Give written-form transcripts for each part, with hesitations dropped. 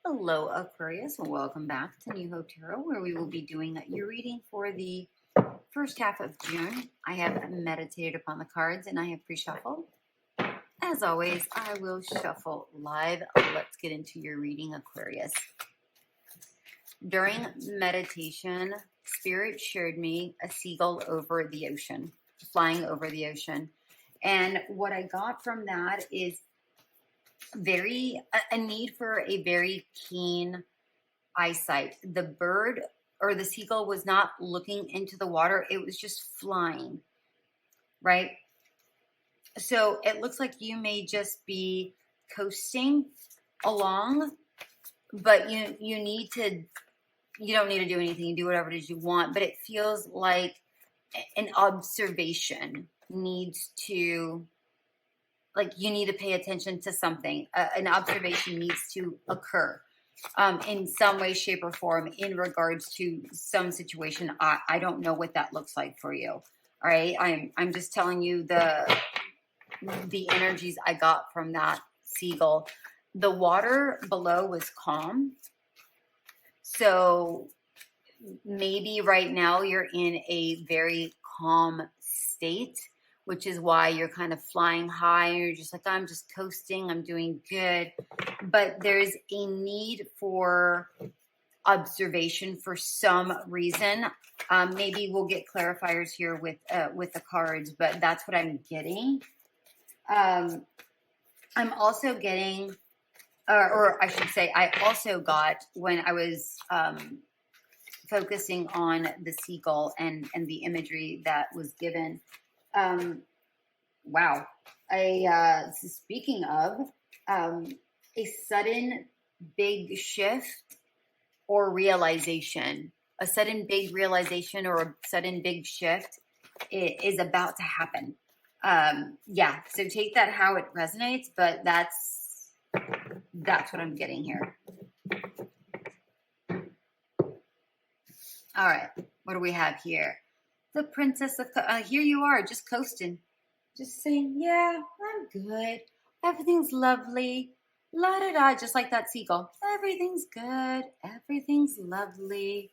Hello, Aquarius, and welcome back to New Hope Tarot, where we will be doing your reading for the first half of June. I have meditated upon the cards and I have pre-shuffled. As always, I will shuffle live. Let's get into your reading, Aquarius. During meditation, Spirit showed me a seagull over the ocean, flying over the ocean. And what I got from that is a need for a very keen eyesight. The bird or the seagull was not looking into the water, it was just flying, right? So it looks like you may just be coasting along, but you don't need to do anything. You do whatever it is you want, but it feels like an observation needs to, like, you need to pay attention to something. An observation needs to occur in some way, shape, or form in regards to some situation. I don't know what that looks like for you. All right, I'm just telling you the energies I got from that seagull. The water below was calm, so maybe right now you're in a very calm state, which is why you're kind of flying high and you're just like, I'm just coasting, I'm doing good. But there's a need for observation for some reason. Maybe we'll get clarifiers here with the cards, but that's what I'm getting. I'm also getting, or I should say, I also got, when I was focusing on the seagull and the imagery that was given. Wow. Speaking of a sudden big shift or realization, a sudden big realization or a sudden big shift is about to happen. Yeah, so take that how it resonates, but that's what I'm getting here. All right, what do we have here? The Princess of, here you are, just coasting. Just saying, yeah, I'm good. Everything's lovely. La da da, just like that seagull. Everything's good. Everything's lovely.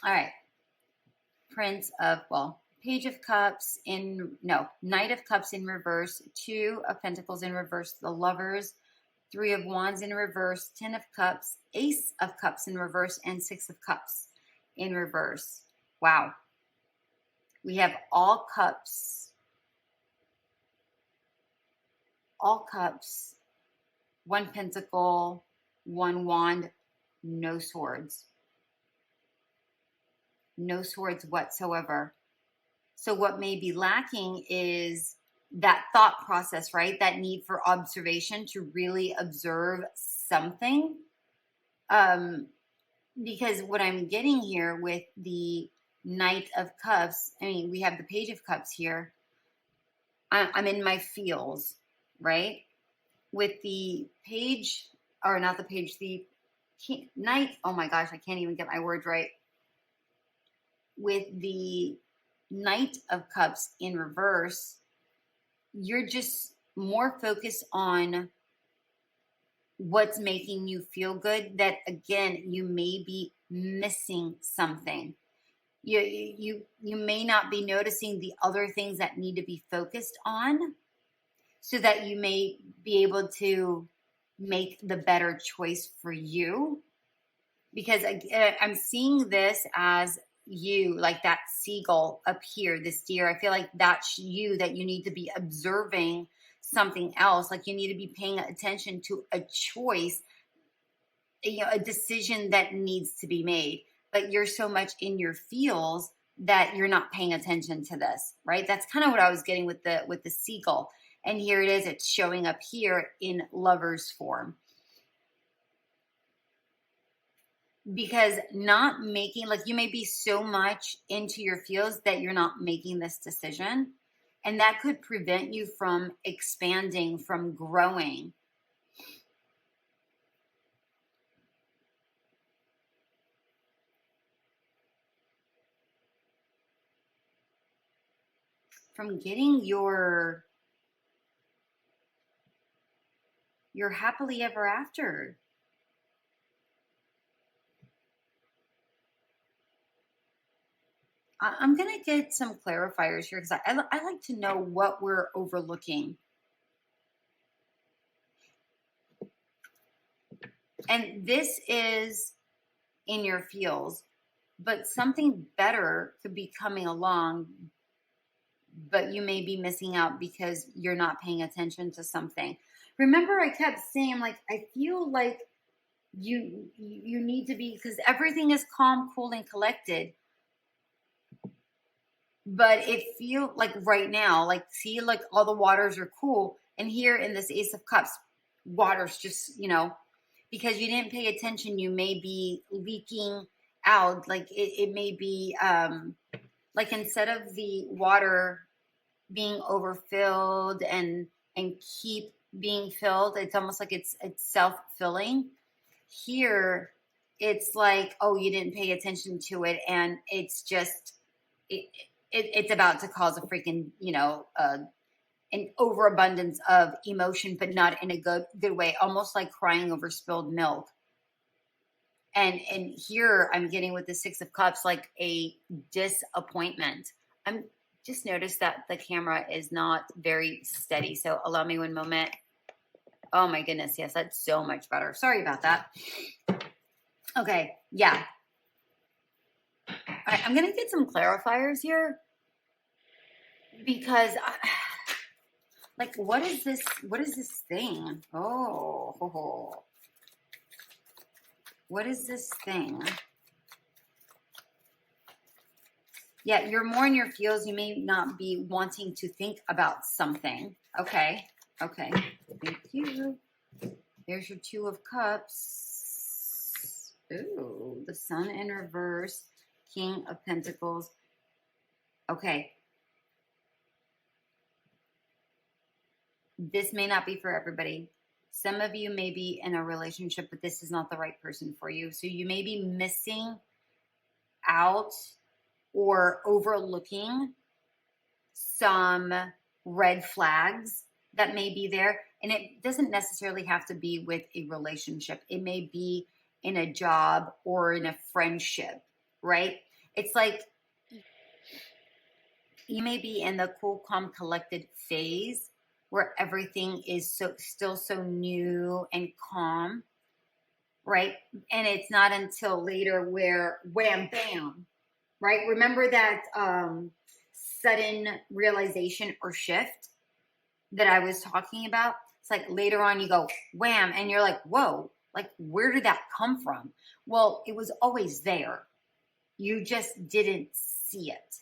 All right. Page of Cups Knight of Cups in reverse, Two of Pentacles in reverse, the Lovers, Three of Wands in reverse, 10 of Cups, Ace of Cups in reverse, and 6 of Cups in reverse. Wow. We have all cups, one pentacle, one wand, no swords. No swords whatsoever. So what may be lacking is that thought process, right? That need for observation to really observe something. Because what I'm getting here with the Knight of Cups, I mean, we have the Page of Cups here. I'm in my feels, right? With the page, or not the page, the Knight, oh my gosh, I can't even get my words right. With the Knight of Cups in reverse, you're just more focused on what's making you feel good, that again, you may be missing something. You may not be noticing the other things that need to be focused on, so that you may be able to make the better choice for you. Because I'm seeing this as you, like that seagull up here, this deer. I feel like that's you, that you need to be observing something else. Like you need to be paying attention to a choice, a decision that needs to be made. But you're so much in your feels that you're not paying attention to this, right? That's kind of what I was getting with the seagull. And here it is, it's showing up here in Lover's form. Because not making, like, you may be so much into your feels that you're not making this decision. And that could prevent you from expanding, from growing. from getting your happily ever after. I'm going to get some clarifiers here because I like to know what we're overlooking. And this is in your feels, but something better could be coming along, but you may be missing out because you're not paying attention to something. Remember, I kept saying, like, I feel like you need to be, because everything is calm, cool, and collected. But it feels like right now, like, see, like all the waters are cool. And here in this Ace of Cups, water's just, because you didn't pay attention, you may be leaking out. Like it may be like instead of the water being overfilled and keep being filled, it's almost like it's self-filling. Here, it's like, oh, you didn't pay attention to it, and it's just it's about to cause a freaking an overabundance of emotion, but not in a good way, almost like crying over spilled milk. And here I'm getting with the Six of Cups, like a disappointment. I'm just noticed that the camera is not very steady. So allow me one moment. Oh my goodness. Yes, that's so much better. Sorry about that. Okay. Yeah. All right, I'm going to get some clarifiers here because like, what is this? What is this thing? Oh. What is this thing? Yeah, you're more in your feels. You may not be wanting to think about something. Okay. Thank you. There's your Two of Cups. Ooh, the Sun in reverse. King of Pentacles. Okay. This may not be for everybody. Some of you may be in a relationship, but this is not the right person for you. So you may be missing out or overlooking some red flags that may be there. And it doesn't necessarily have to be with a relationship. It may be in a job or in a friendship, right? It's like you may be in the cool, calm, collected phase where everything is still so new and calm, right? And it's not until later where wham, bam, right? Remember that sudden realization or shift that I was talking about? It's like later on you go wham, and you're like, whoa, like where did that come from? Well, it was always there. You just didn't see it.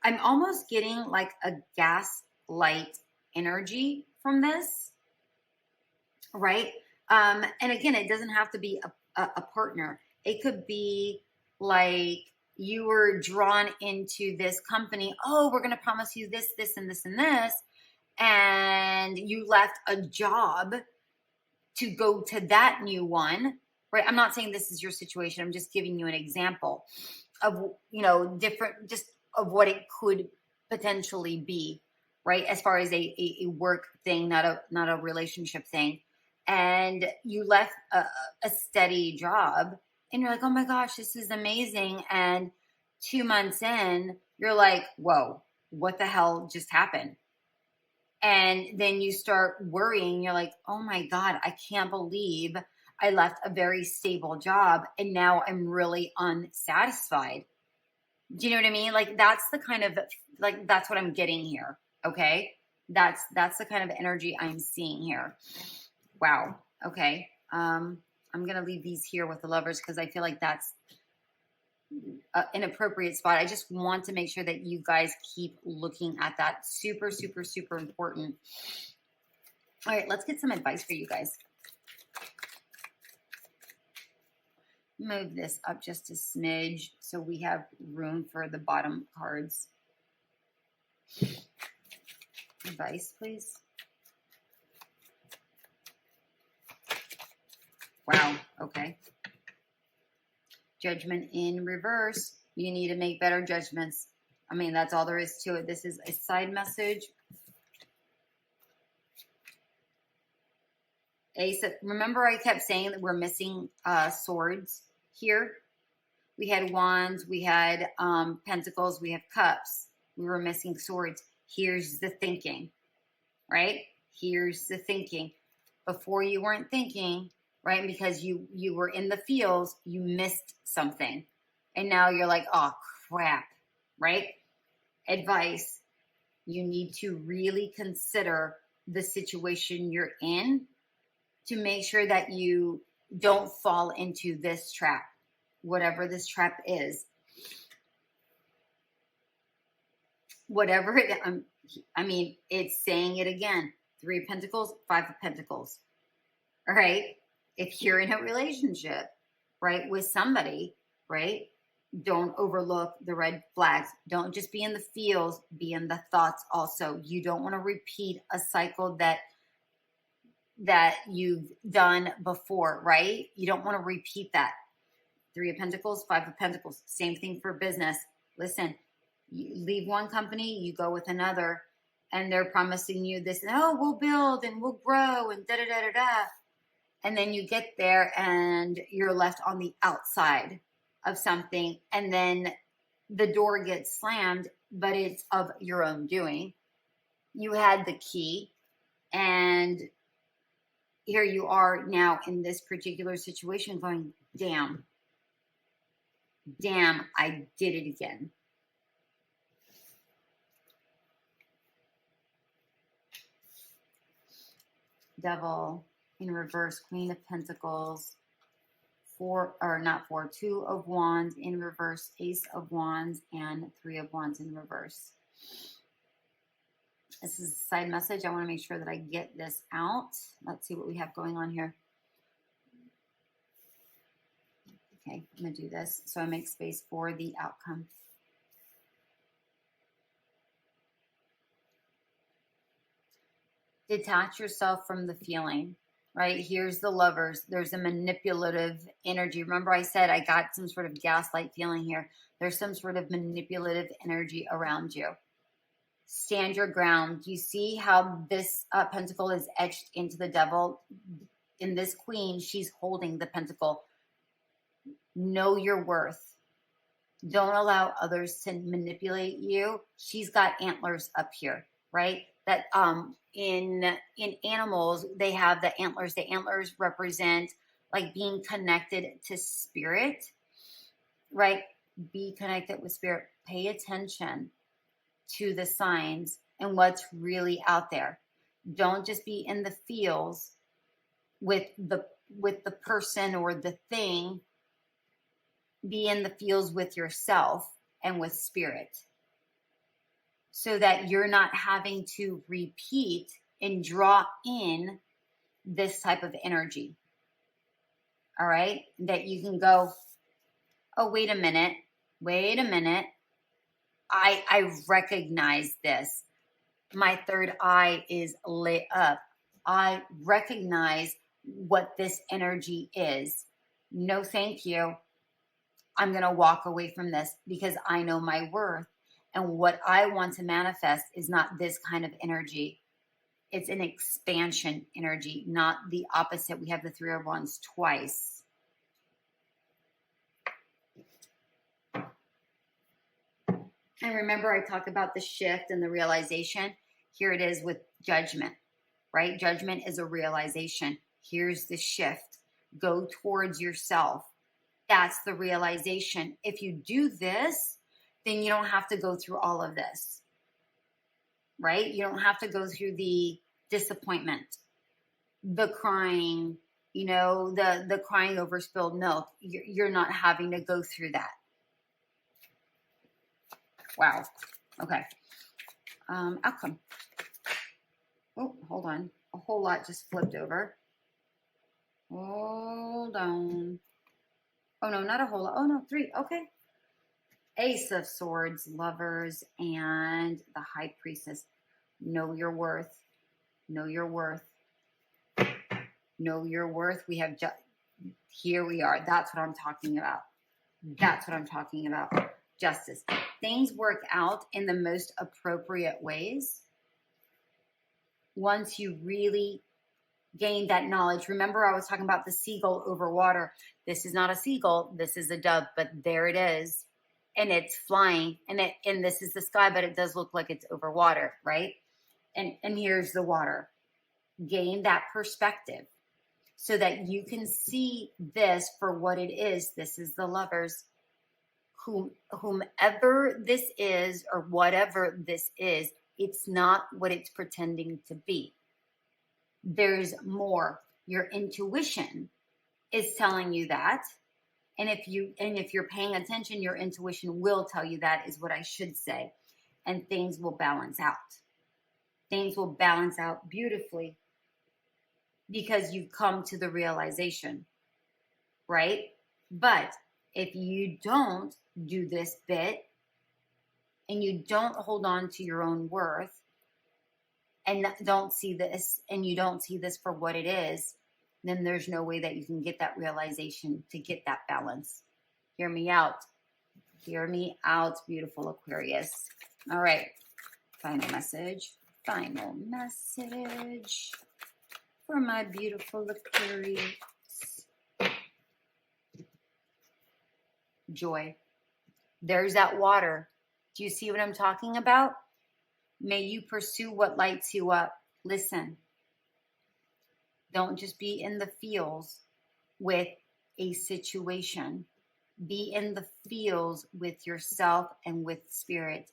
I'm almost getting like a gaslight energy from this, right? And again, it doesn't have to be a partner. It could be like you were drawn into this company. Oh, we're going to promise you this, this, and this, and this. And you left a job to go to that new one, right? I'm not saying this is your situation. I'm just giving you an example of, different, just of what it could potentially be, right? As far as a work thing, not a relationship thing. And you left a steady job and you're like, oh my gosh, this is amazing. And 2 months in, you're like, whoa, what the hell just happened? And then you start worrying. You're like, oh my God, I can't believe I left a very stable job and now I'm really unsatisfied. Do you know what I mean? Like that's the kind of, like, that's what I'm getting here. Okay. That's the kind of energy I'm seeing here. Wow. Okay. I'm going to leave these here with the Lovers because I feel like that's an appropriate spot. I just want to make sure that you guys keep looking at that. Super, super, super important. All right. Let's get some advice for you guys. Move this up just a smidge so we have room for the bottom cards. Advice, please. Wow. Okay. Judgment in reverse. You need to make better judgments. I mean, that's all there is to it. This is a side message. Ace, remember I kept saying that we're missing swords here? We had wands, we had pentacles, we have cups. We were missing swords. Here's the thinking, right? Here's the thinking. Before you weren't thinking, right? Because you were in the feels, you missed something. And now you're like, oh, crap, right? Advice, you need to really consider the situation you're in to make sure that you don't fall into this trap, whatever this trap is. Whatever it, I mean, it's saying it again. 3 of Pentacles, 5 of Pentacles. All right? If you're in a relationship, right, with somebody, right, don't overlook the red flags. Don't just be in the feels, be in the thoughts also. You don't want to repeat a cycle that you've done before, right? You don't want to repeat that. 3 of Pentacles, 5 of Pentacles. Same thing for business. Listen, you leave one company, you go with another, and they're promising you this, oh, we'll build and we'll grow and da-da-da-da-da. And then you get there and you're left on the outside of something, and then the door gets slammed, but it's of your own doing. You had the key, and here you are now in this particular situation going, damn, I did it again. Devil in reverse, Queen of Pentacles, 2 of Wands in reverse, Ace of Wands, and 3 of Wands in reverse. This is a side message. I want to make sure that I get this out. Let's see what we have going on here. Okay, I'm going to do this so I make space for the outcome. Detach yourself from the feeling, right? Here's the Lovers. There's a manipulative energy. Remember I said I got some sort of gaslight feeling here. There's some sort of manipulative energy around you. Stand your ground. You see how this pentacle is etched into the Devil? In this Queen, she's holding the pentacle. Know your worth. Don't allow others to manipulate you. She's got antlers up here, right? That in animals, they have the antlers. The antlers represent like being connected to spirit, right? Be connected with spirit. Pay attention to the signs and what's really out there. Don't just be in the feels with the person or the thing. Be in the feels with yourself and with spirit, so that you're not having to repeat and draw in this type of energy. All right? That you can go, oh, wait a minute. I recognize this. My third eye is lit up. I recognize what this energy is. No, thank you. I'm going to walk away from this because I know my worth. And what I want to manifest is not this kind of energy. It's an expansion energy, not the opposite. We have the 3 of Wands twice. And remember, I talked about the shift and the realization. Here it is with judgment, right? Judgment is a realization. Here's the shift. Go towards yourself. That's the realization. If you do this, then you don't have to go through all of this, right? You don't have to go through the disappointment, the crying, the crying over spilled milk. You're not having to go through that. Wow. Okay. Outcome. Oh, hold on. A whole lot just flipped over. Hold on. Oh, no, not a whole lot. Oh, no, 3. Okay. Ace of Swords, Lovers, and the High Priestess. Know your worth. Know your worth. Know your worth. We have here we are. That's what I'm talking about. That's what I'm talking about. justice. Things work out in the most appropriate ways once you really gain that knowledge. Remember, I was talking about the seagull over water. This is not a seagull. This is a dove, but there it is. And it's flying. And this is the sky, but it does look like it's over water, right? And here's the water. Gain that perspective so that you can see this for what it is. This is the lovers. Whomever this is or whatever this is, it's not what it's pretending to be. There's more. Your intuition is telling you that. And if you're paying attention, your intuition will tell you that, is what I should say. And things will balance out. Things will balance out beautifully because you've come to the realization, right? But if you don't do this bit and you don't hold on to your own worth and don't see this, and you don't see this for what it is, then there's no way that you can get that realization to get that balance. Hear me out. Hear me out, beautiful Aquarius. All right. Final message. Final message for my beautiful Aquarius. Joy. There's that water. Do you see what I'm talking about? May you pursue what lights you up. Listen. Don't just be in the feels with a situation. Be in the feels with yourself and with spirit.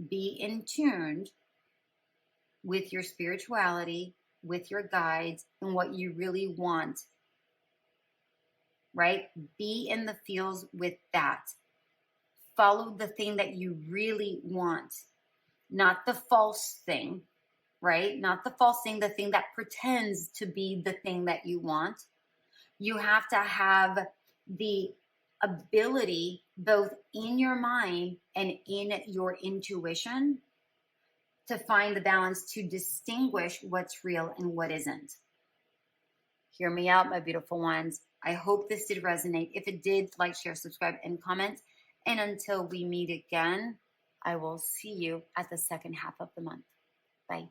Be in tune with your spirituality, with your guides, and what you really want. Right? Be in the feels with that. Follow the thing that you really want, not the false thing, right? Not the false thing, the thing that pretends to be the thing that you want. You have to have the ability, both in your mind and in your intuition, to find the balance to distinguish what's real and what isn't. Hear me out, my beautiful ones. I hope this did resonate. If it did, like, share, subscribe, and comment. And until we meet again, I will see you at the second half of the month. Bye.